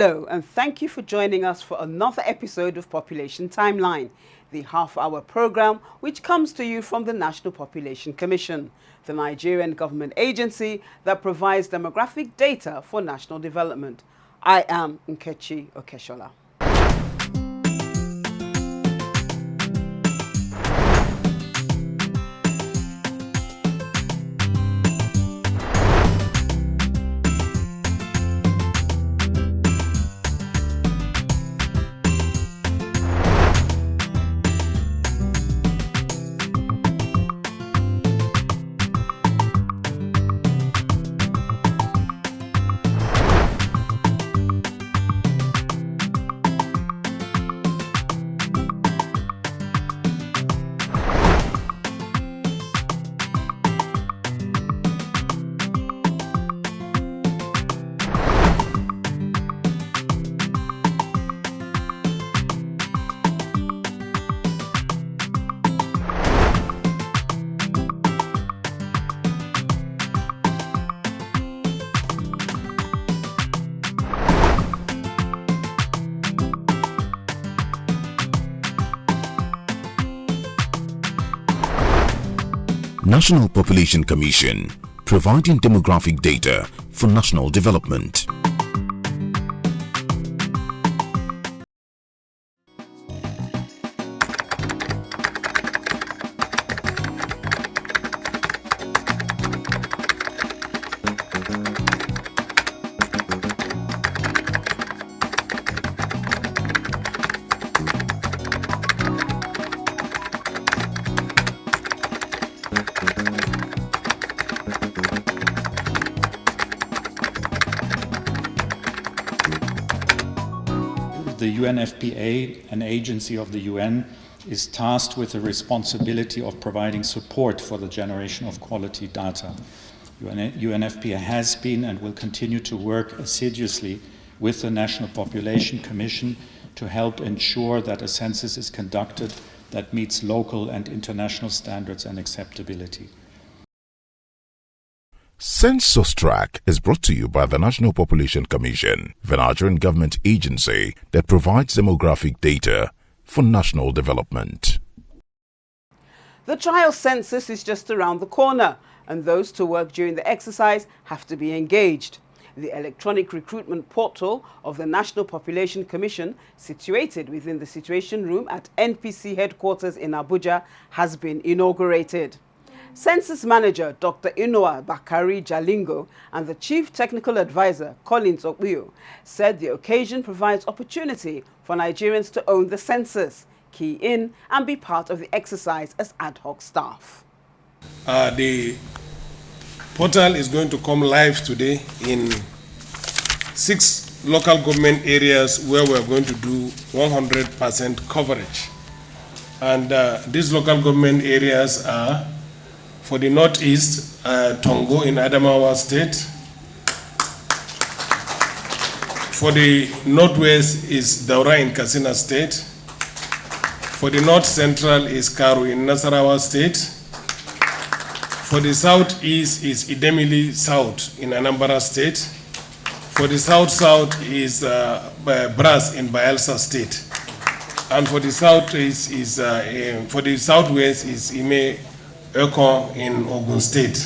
Hello, and thank you for joining us for another episode of Population Timeline, the half-hour program which comes to you from the National Population Commission, the Nigerian government agency that provides demographic data for national development. I am Nkechi Okeshola. National Population Commission, providing demographic data for national development. The UNFPA, an agency of the UN, is tasked with the responsibility of providing support for the generation of quality data. UNFPA has been and will continue to work assiduously with the National Population Commission to help ensure that a census is conducted that meets local and international standards and acceptability. Census Track is brought to you by the National Population Commission, the Nigerian government agency that provides demographic data for national development. The trial census is just around the corner, and those to work during the exercise have to be engaged. The electronic recruitment portal of the National Population Commission, situated within the Situation Room at NPC headquarters in Abuja, has been inaugurated. Census Manager Dr. Inoa Bakari Jalingo and the Chief Technical Advisor Collins Okpuyo said the occasion provides opportunity for Nigerians to own the census, key in and be part of the exercise as ad hoc staff. The portal is going to come live today in 6 local government areas where we are going to do 100% coverage. And these local government areas are, for the northeast, Tongo in Adamawa State. For the northwest is Daura in Katsina State. For the north central is Karu in Nasarawa State. For the southeast is Idemili South in Anambra State. For the south-south is Bras in Bayelsa State. And for the southwest is Ime Eko in Ogun State.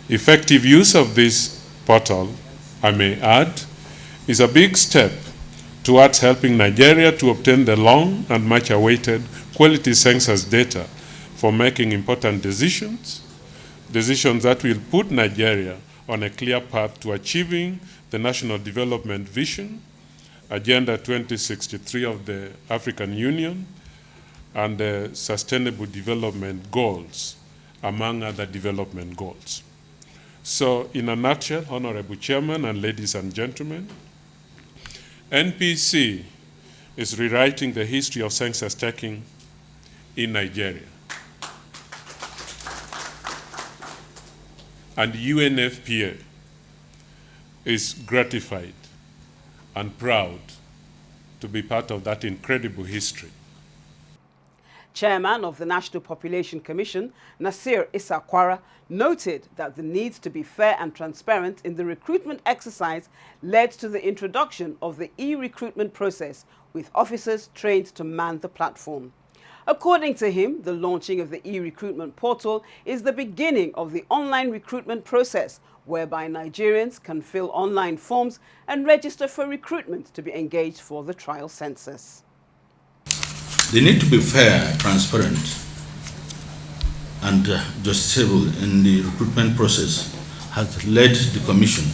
Effective use of this portal, I may add, is a big step towards helping Nigeria to obtain the long and much awaited quality census data for making important decisions that will put Nigeria on a clear path to achieving the National Development Vision, Agenda 2063 of the African Union, and the Sustainable Development Goals, among other development goals. So, in a nutshell, Honorable Chairman and ladies and gentlemen, NPC is rewriting the history of census taking in Nigeria. And UNFPA is gratified and proud to be part of that incredible history. Chairman of the National Population Commission, Nasir Issa Kwara, noted that the need to be fair and transparent in the recruitment exercise led to the introduction of the e-recruitment process, with officers trained to man the platform. According to him, the launching of the e-recruitment portal is the beginning of the online recruitment process, whereby Nigerians can fill online forms and register for recruitment to be engaged for the trial census. They need to be fair, transparent, and justiciable in the recruitment process has led the Commission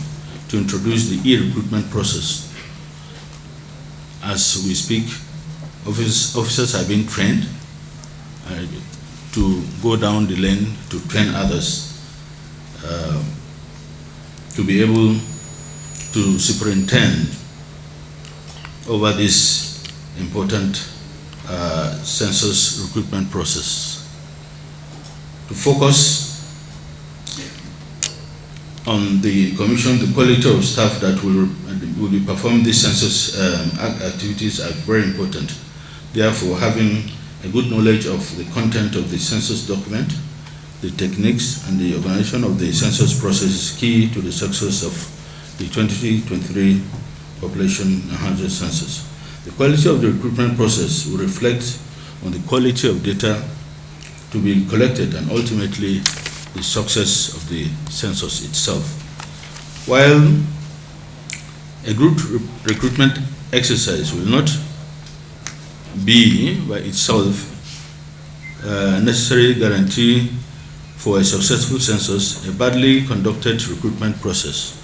to introduce the e-recruitment process. As we speak, officers are being trained to go down the lane to train others to be able to superintend over this important census recruitment process. To focus on the Commission, the quality of staff that will be performing these census activities are very important. Therefore, having a good knowledge of the content of the census document, the techniques, and the organization of the census process is key to the success of the 2023 population enhancement census. The quality of the recruitment process will reflect on the quality of data to be collected and ultimately the success of the census itself. While a group recruitment exercise will not be by itself a necessary guarantee for a successful census, a badly conducted recruitment process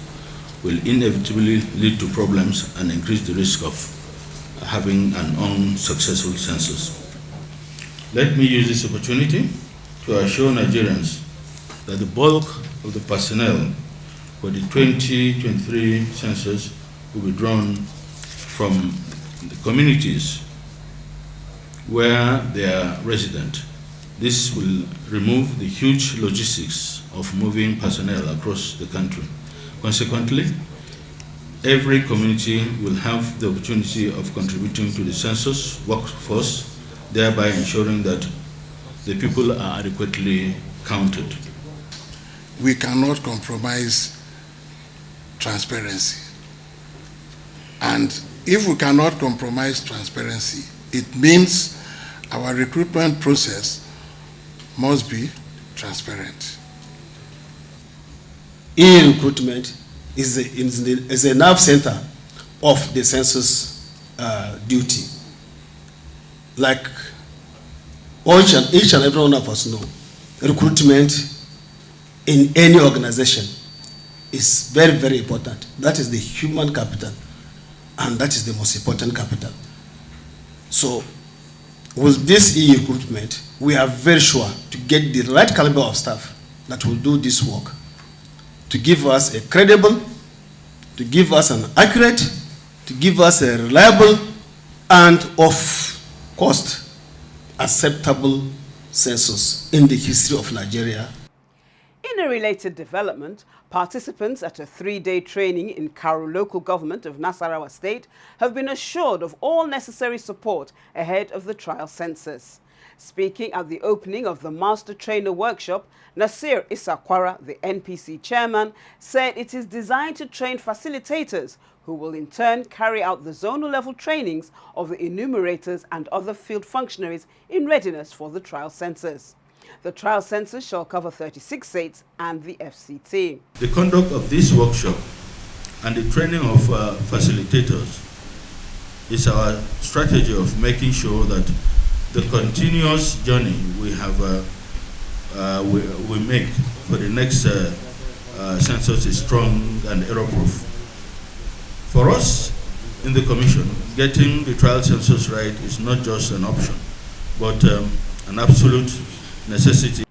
will inevitably lead to problems and increase the risk of having an unsuccessful census. Let me use this opportunity to assure Nigerians that the bulk of the personnel for the 2023 census will be drawn from the communities where they are resident. This will remove the huge logistics of moving personnel across the country. Consequently, every community will have the opportunity of contributing to the census workforce, thereby ensuring that the people are adequately counted. We cannot compromise transparency. And if we cannot compromise transparency, it means our recruitment process must be transparent. E-recruitment is a nerve center of the census duty. Like each and every one of us know, recruitment in any organization is very, very important. That is the human capital, and that is the most important capital. So with this e-recruitment, we are very sure to get the right caliber of staff that will do this work, to give us a credible, to give us an accurate, to give us a reliable, and of cost acceptable census in the history of Nigeria. In a related development, participants at a 3-day training in Karu local government of Nasarawa State have been assured of all necessary support ahead of the trial census. Speaking at the opening of the Master Trainer Workshop, Nasir Issa Kwara, the NPC chairman, said it is designed to train facilitators who will in turn carry out the zonal level trainings of the enumerators and other field functionaries in readiness for the trial census. The trial census shall cover 36 states and the FCT. The conduct of this workshop and the training of facilitators is our strategy of making sure that the continuous journey we have we make for the next census is strong and error-proof. For us in the Commission, getting the trial census right is not just an option, but an absolute necessity.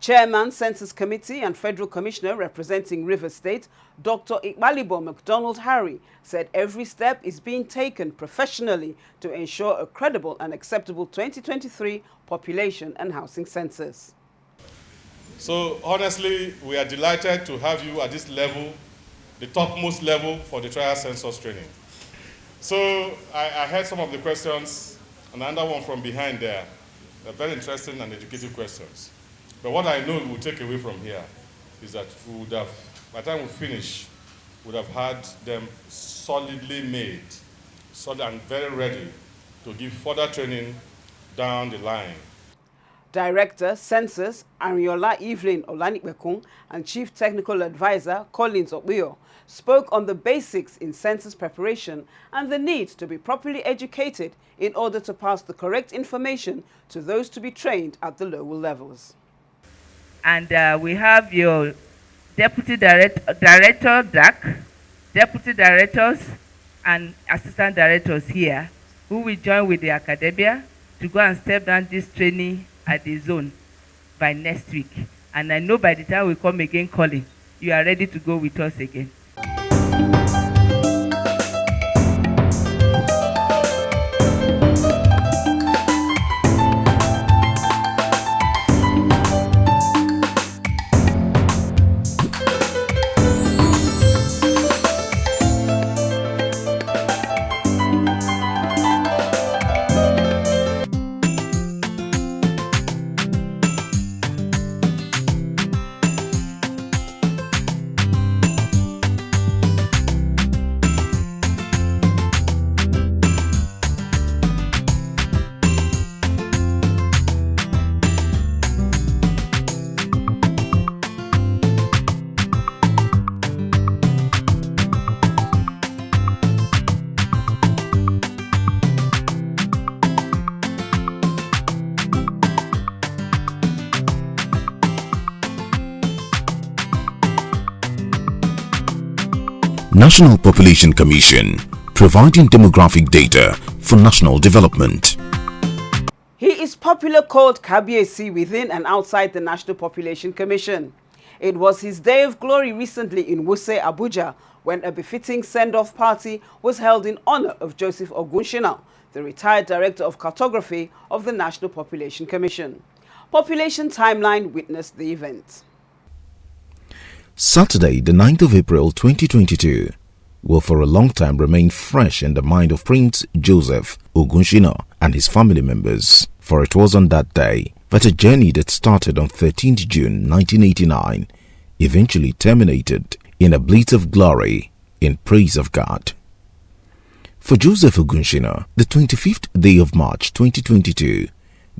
Chairman, Census Committee and Federal Commissioner representing Rivers State, Dr. Ikbalibo MacDonald Harry, said every step is being taken professionally to ensure a credible and acceptable 2023 population and housing census. So honestly, we are delighted to have you at this level, the topmost level for the trial census training. So I heard some of the questions, and another one from behind there. They're very interesting and educative questions. But what I know we'll take away from here is that we would have, by the time we finish, we would have had them solidly made, solid and very ready to give further training down the line. Director, Census, Ariola Evelyn Olanikbekun, and Chief Technical Advisor, Collins Okbuyo, spoke on the basics in census preparation and the need to be properly educated in order to pass the correct information to those to be trained at the lower levels. And we have your Deputy Director, DAC, Deputy Directors, and Assistant Directors here, who will join with the academia to go and step down this training at the zone by next week. And I know by the time we come again calling, you are ready to go with us again. National Population Commission, providing demographic data for national development. He is popularly called Kabiesi within and outside the National Population Commission. It was his day of glory recently in Wuse, Abuja, when a befitting send-off party was held in honor of Joseph Ogunsina, the retired Director of Cartography of the National Population Commission. Population Timeline witnessed the event. Saturday, the 9th of April 2022, will for a long time remain fresh in the mind of Prince Joseph Ogunsina and his family members, for it was on that day that a journey that started on 13th June 1989 eventually terminated in a blaze of glory in praise of God. For Joseph Ogunsina, the 25th day of March 2022,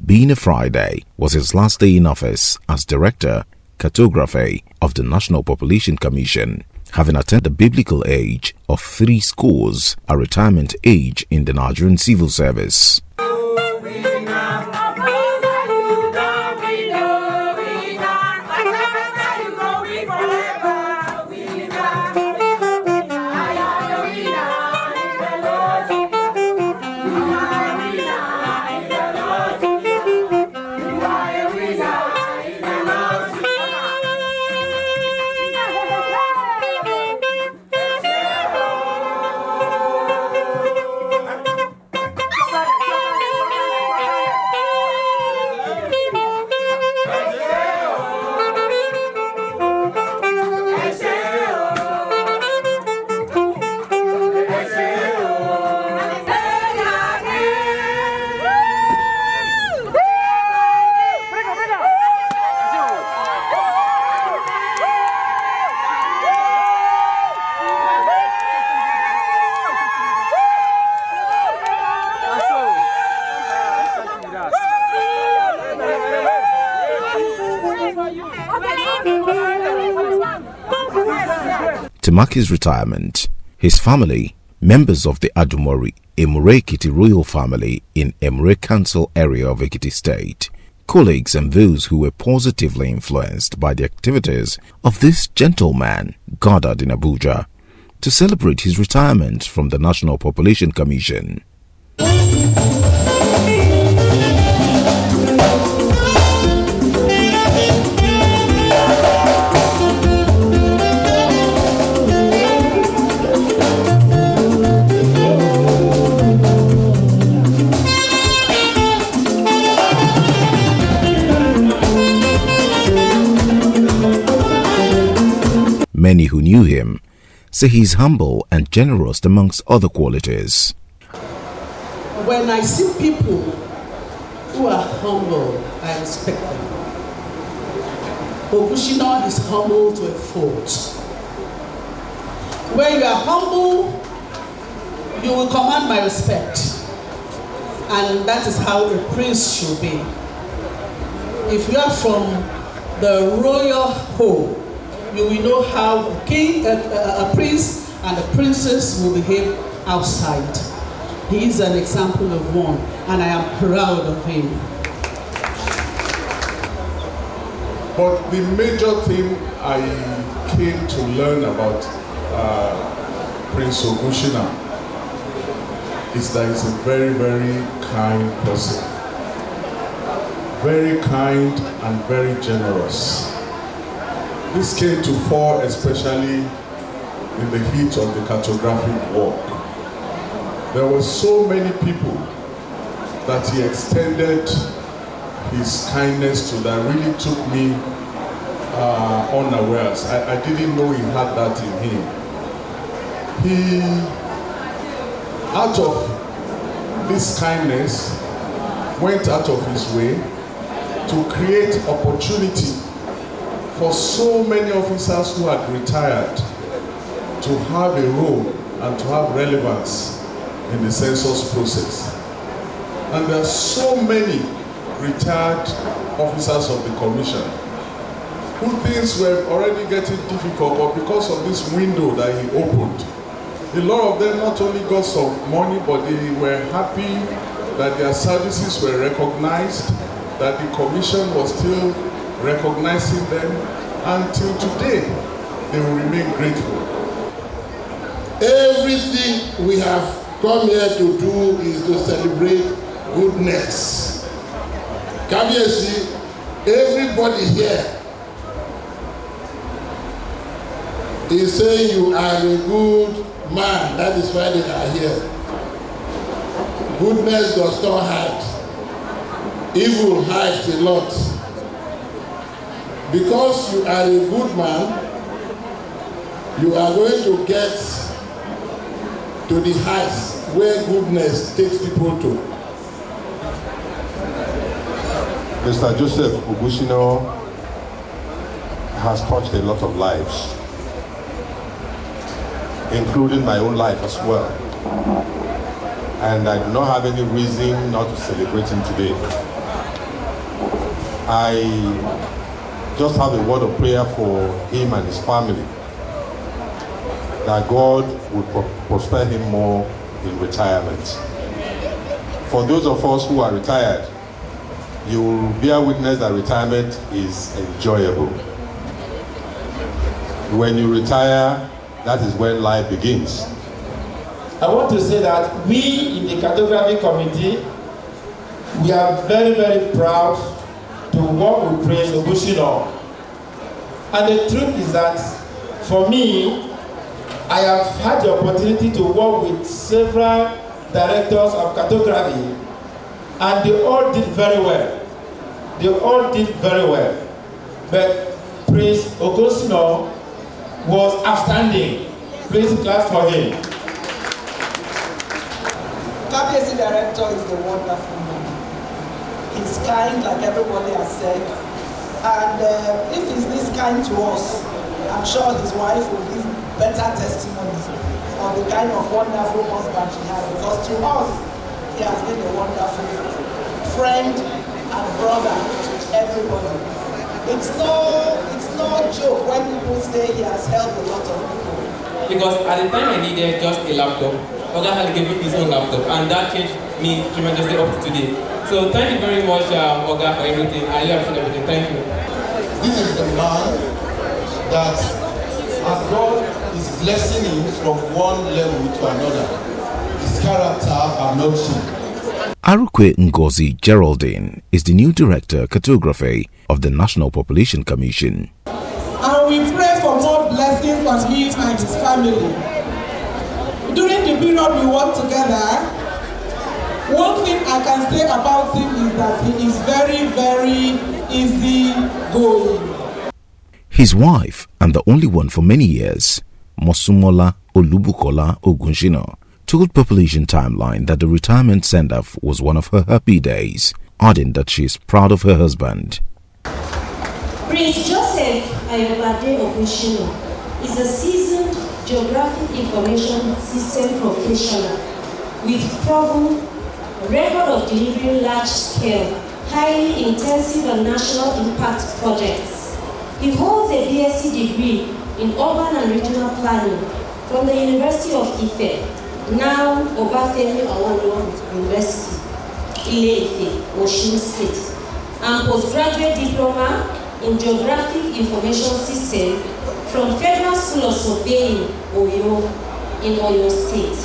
being a Friday, was his last day in office as Director Cartography of the National Population Commission, having attained the biblical age of 3 scores, a retirement age in the Nigerian civil service. To mark his retirement, his family, members of the Adumori Emure-Ekiti royal family in Emure Council area of Ekiti State, colleagues and those who were positively influenced by the activities of this gentleman gathered in Abuja to celebrate his retirement from the National Population Commission. Many who knew him say he is humble and generous amongst other qualities. When I see people who are humble, I respect them. Ogunsina is humble to a fault. When you are humble, you will command my respect. And that is how a prince should be. If you are from the royal home, you will know how a king, a prince and a princess will behave outside. He is an example of one, and I am proud of him. But the major thing I came to learn about Prince Ogunsina is that he's a very, very kind person. Very kind and very generous. This came to fore especially in the heat of the cartographic work. There were so many people that he extended his kindness to that really took me unawares. I didn't know he had that in him. He, out of this kindness, went out of his way to create opportunity for so many officers who had retired to have a role and to have relevance in the census process. And there are so many retired officers of the commission who things were already getting difficult, but because of this window that he opened, a lot of them not only got some money, but they were happy that their services were recognized, that the commission was still recognizing them. Until today, they will remain grateful. Everything we have come here to do is to celebrate goodness. Kabiyesi, everybody here is saying you are a good man. That is why they are here. Goodness does not hide. Evil hides a lot. Because you are a good man, you are going to get to the heights where goodness takes people to. Mr. Joseph Ogunsina has touched a lot of lives, including my own life as well. And I do not have any reason not to celebrate him today. I just have a word of prayer for him and his family, that God would prosper him more in retirement. For those of us who are retired, you will bear witness that retirement is enjoyable. When you retire, that is when life begins. I want to say that we in the Cartography Committee, we are very, very proud to work with Prince Ogunsina. And the truth is that for me, I have had the opportunity to work with several directors of cartography, and they all did very well. They all did very well. But Prince Ogunsina was outstanding. Please clap for him. Kabiyesi director is a wonderful man. He's kind, like everybody has said. And if he's this kind to us, I'm sure his wife will give better testimony of the kind of wonderful husband she has. Because to us, he has been a wonderful friend and brother to everybody. It's no joke when people say he has helped a lot of people. Because at the time I needed just a laptop, Oga had given me his own laptop, and that changed me tremendously up to today. So thank you very much, Oga, for everything. I really appreciate everything. Thank you. This is the man that, as God is blessing him from one level to another, his character are not changed. Arukwe Ngozi Geraldine is the new Director of Cartography of the National Population Commission. And we pray for more blessings on him and his family. During the period we work together, one thing I can say about him is that he is very, very easy going. His wife, and the only one for many years, Mosumola Olubukola Ogunsina, told Population Timeline that the retirement send-off was one of her happy days. adding that she is proud of her husband. Prince Joseph Ogunsina is a seasoned geographic information system professional with proven record of delivering large-scale, highly intensive and national impact projects. He holds a BSc degree in urban and regional planning from the University of Ife, now Obafemi Awolowo University, Ile-Ife, Osun State, and postgraduate diploma in Geographic Information System from Federal School of Surveying, Oyo, in Oyo State.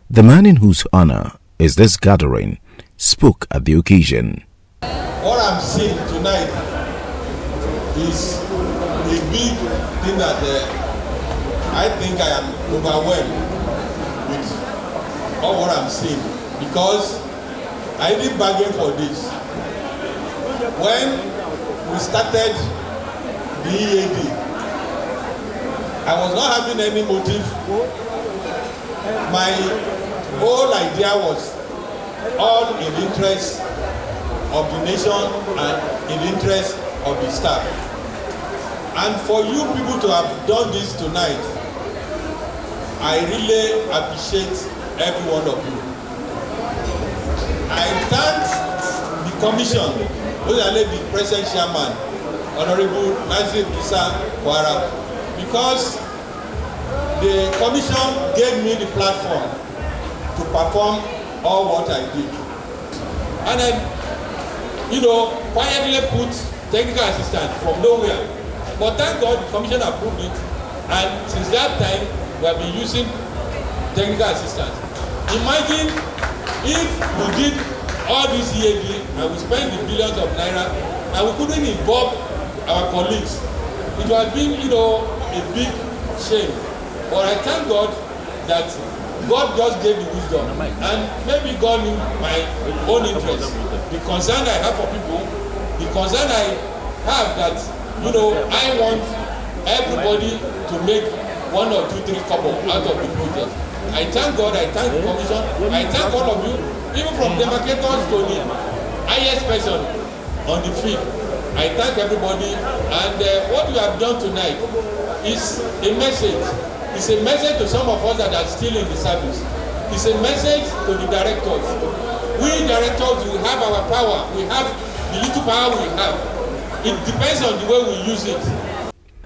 The man in whose honor is this gathering spoke at the occasion. What I'm seeing tonight is a big thing that I think I am overwhelmed with all what I'm seeing, because I didn't bargain for this. When we started the EAD, I was not having any motive. My whole idea was all in the interest of the nation and in the interest of the staff. And for you people to have done this tonight, I really appreciate every one of you. I thank the commission, the present chairman, Honorable Nasir Isa Kwara, because the commission gave me the platform to perform all what I did. And then, quietly put technical assistant from nowhere. But thank God the commission approved it, and since that time we have been using technical assistants. Imagine if we did all this EAD and we spent the billions of naira and we couldn't involve our colleagues. It would have been, a big shame. But I thank God that God just gave the wisdom, and maybe God knew my own interest, the concern I have for people, the concern I have that, I want everybody to make 1 or 2, 3 couple out of the project. I thank God, I thank the commission, I thank all of you, even from demarcators to the highest person on the field. I thank everybody, and what you have done tonight is a message. It's a message to some of us that are still in the service. It's a message to the directors. We directors, we have our power. We have the little power we have. It depends on the way we use it.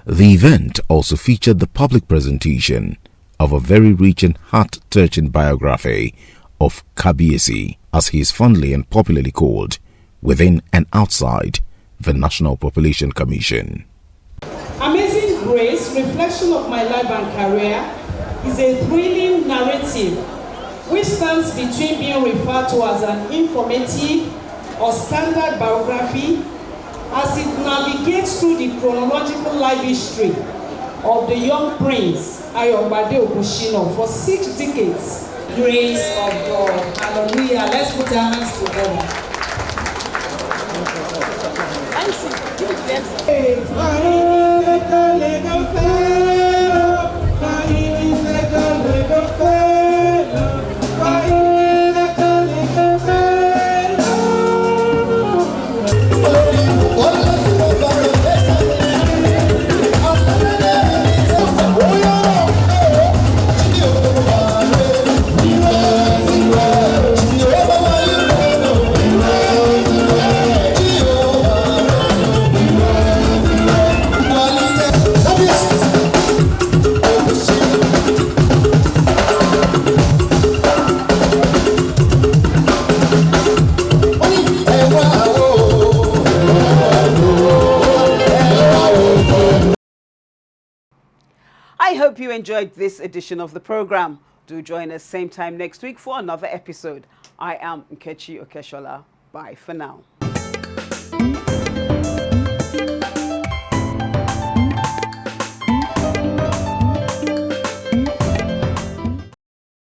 The event also featured the public presentation of a very rich and heart-touching biography of Kabiyesi, as he is fondly and popularly called, within and outside the National Population Commission. Amazing Grace, Reflection of My Life and Career, is a thrilling narrative which stands between being referred to as an informative or standard biography as it navigates through the chronological life history of the young prince Ayobade Ogunsina for 6 decades. Grace of God. Hallelujah. Let's put our hands together. I hope you enjoyed this edition of the program. Do join us same time next week for another episode. I am Nkechi Okeshola. Bye for now.